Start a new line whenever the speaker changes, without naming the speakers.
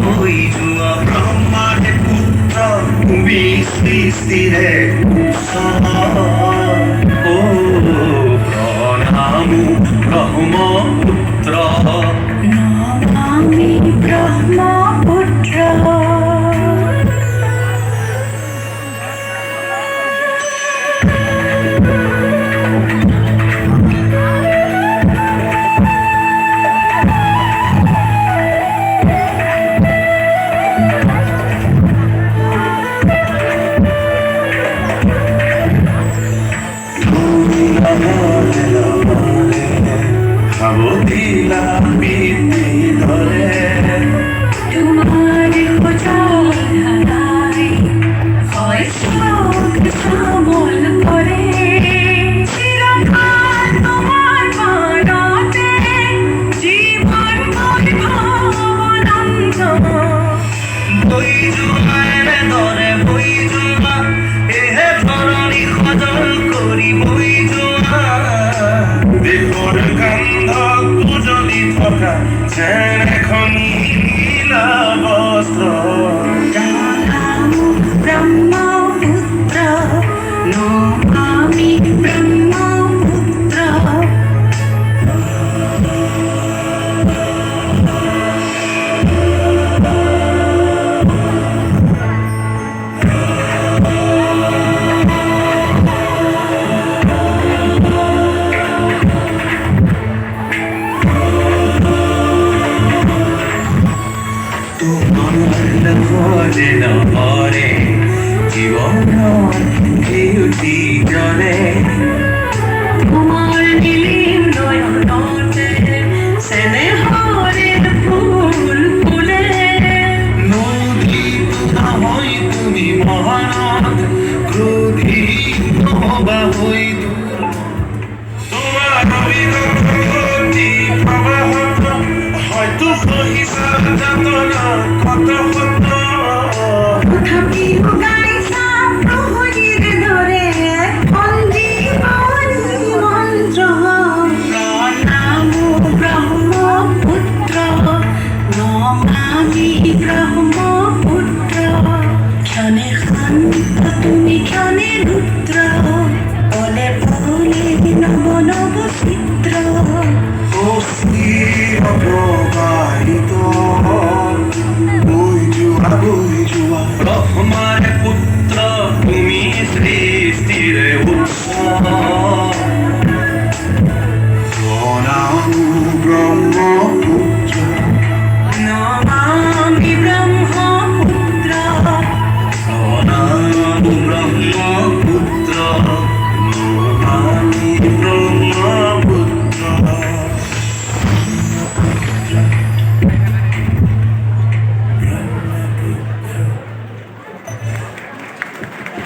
বই জুয়া ব্রহ্মার পুত্র তুমি শ্রী স্থিরে ও প্রণাম ব্রহ্মপুত্র
নমামি ব্রহ্মপুত্র।
দিলাম বিধি ধরে
তোমার হারাই হয় শোক সামল করে চিরকাল তোমার বাড়াতে জীবন ভাবনান্ত।
বই জুয়ার ধরে বই জুয়া এহে ধরণী খজল করি বই জুয়া বিপদ কান্ধ পূজলি থকা যেন এখন নীলা বস্ত্র
ব্রহ্মপুত্র নমামি ব্রহ্মপুত্র।
ভোলে নরে জীবন বিউটি জলে
তোমার নীলিম নয়নতে স্নেহের ফুল ফুলে
নদী না হই তুমি মহানদ ক্রোধী নহবা হই তোমার অভিজ্ঞতি প্রবাহত হয়তো সহিসা যাতনা কত কত
তথাপি গাইছা প্রহরীর ধরে অঞ্জীবনী মন্ত্র। প্রণাম ব্রহ্মপুত্র নমামি ব্রহ্মপুত্র। ক্ষণে শান্ত তুমি ক্ষণে রুদ্র বলে বলে নব নব চিত্র।
অস্থির প্রবাহিত বই জুয়া ব্রহ্মার পুত্র তুমি সৃষ্টির উৎস প্রণাম ব্রহ্ম